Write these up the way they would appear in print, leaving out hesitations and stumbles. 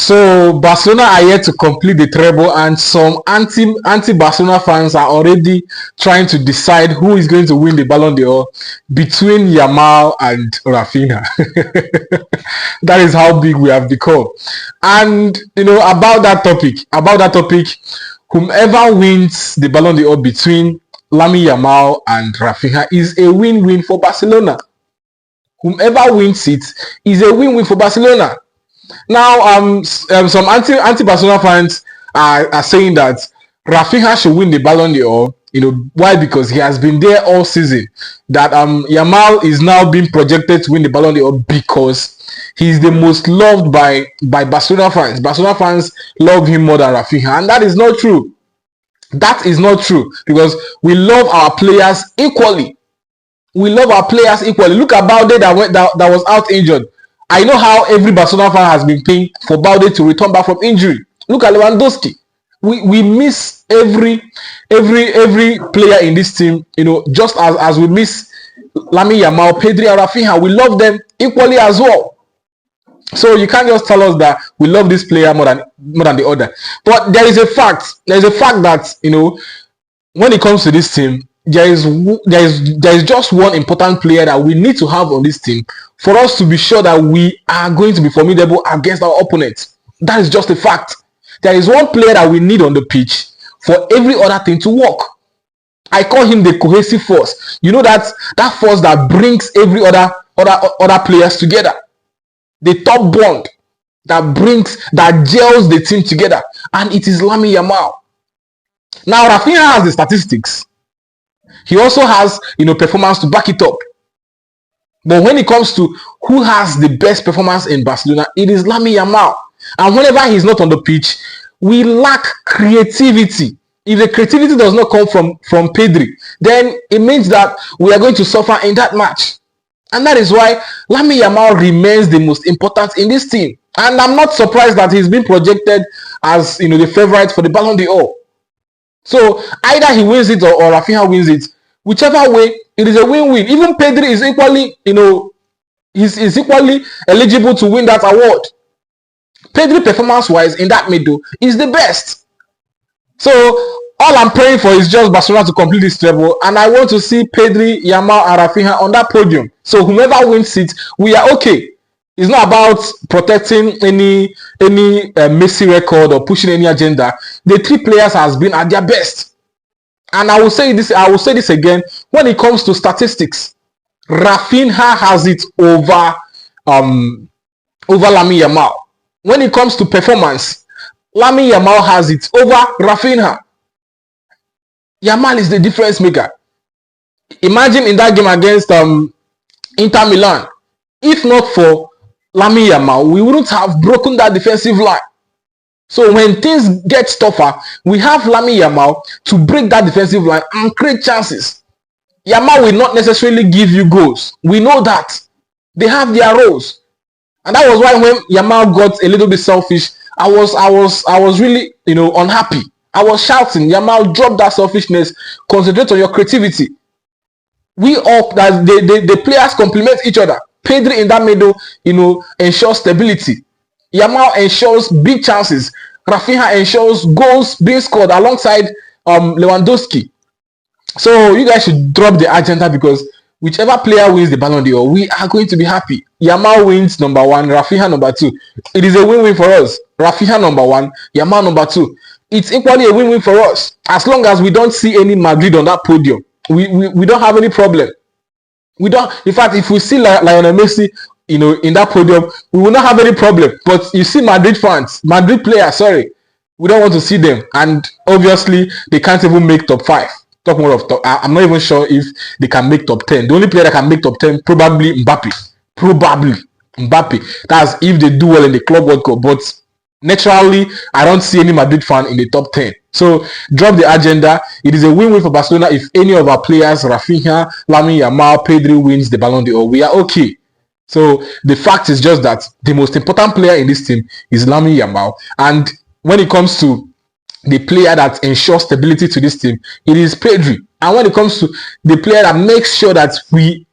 So Barcelona are yet to complete the treble, and some anti Barcelona fans are already trying to decide who is going to win the Ballon d'Or between Yamal and Raphinha. That is how big we have become. And about that topic, whomever wins the Ballon d'Or between Lamine Yamal and Raphinha is a win-win for Barcelona. Whomever wins it is a win-win for Barcelona. Now, some anti-Barcelona fans are saying that Raphinha should win the Ballon d'Or. Why? Because he has been there all season. That Yamal is now being projected to win the Ballon d'Or because he's the most loved by Barcelona fans. Barcelona fans love him more than Raphinha, and that is not true. That is not true, because we love our players equally. We love our players equally. Look at Ballon that was out injured. I know how every Barcelona fan has been paying for Ballon to return back from injury. Look at Lewandowski. We miss every player in this team, just as we miss Lamine Yamal, Pedri, and Raphinha. We love them equally as well. So you can't just tell us that we love this player more than the other. But there is a fact. There is a fact that when it comes to this team, there is just one important player that we need to have on this team for us to be sure that we are going to be formidable against our opponents. That is just a fact. There is one player that we need on the pitch for every other thing to work. I call him the cohesive force. That force that brings every other players together. The top bond that gels the team together, and it is Lamine Yamal. Now, Raphinha has the statistics. He also has, performance to back it up. But when it comes to who has the best performance in Barcelona, it is Lamine Yamal. And whenever he's not on the pitch, we lack creativity. If the creativity does not come from Pedri, then it means that we are going to suffer in that match. And that is why Lamine Yamal remains the most important in this team. And I'm not surprised that he's been projected as the favorite for the Ballon d'Or. So either he wins it or Raphinha wins it. Whichever way, it is a win-win. Even Pedri is equally, is equally eligible to win that award. Pedri, performance-wise, in that middle, is the best. So all I'm praying for is just Barcelona to complete this treble, and I want to see Pedri, Yamal, and Raphinha on that podium. So whomever wins it, we are okay. It's not about protecting any Messi record or pushing any agenda. The three players has been at their best. And I will say this again. When it comes to statistics, Raphinha has it over Lamine Yamal. When it comes to performance, Lamine Yamal has it over Raphinha. Yamal is the difference maker. Imagine in that game against Inter Milan, if not for Lamine Yamal, we wouldn't have broken that defensive line. So when things get tougher, we have Lamine Yamal to break that defensive line and create chances. Yamal will not necessarily give you goals. We know that. They have their roles. And that was why when Yamal got a little bit selfish, I was really, unhappy. I was shouting, Yamal, drop that selfishness, concentrate on your creativity. We all, that the players complement each other. Pedri in that middle, ensures stability. Yamal ensures big chances. Raphinha ensures goals being scored alongside Lewandowski. So you guys should drop the agenda, because whichever player wins the Ballon d'Or, we are going to be happy. Yamal wins number 1, Raphinha number 2. It is a win-win for us. Raphinha number 1, Yamal number 2. It's equally a win-win for us. As long as we don't see any Madrid on that podium, we don't have any problem. We don't. In fact, if we see Lionel Messi, in that podium, we will not have any problem. But you see Madrid players, we don't want to see them. And obviously, they can't even make top 5. Talk more of top. I'm not even sure if they can make top 10. The only player that can make top 10, probably Mbappe. That's if they do well in the Club World Cup. But naturally, I don't see any Madrid fan in the top 10. So drop the agenda. It is a win-win for Barcelona if any of our players, Raphinha, Lamine Yamal, Pedri, wins the Ballon d'Or. We are okay. So the fact is just that the most important player in this team is Lamine Yamal. And when it comes to the player that ensures stability to this team, it is Pedri. And when it comes to the player that makes sure that we,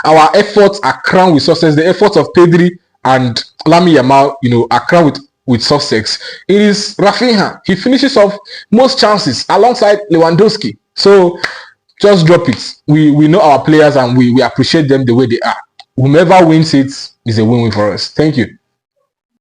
our efforts are crowned with success, the efforts of Pedri and Lamine Yamal, are crowned with Sussex, it is Raphinha. He finishes off most chances alongside Lewandowski. So just drop it. We know our players and we appreciate them the way they are. Whomever wins it is a win-win for us. Thank you.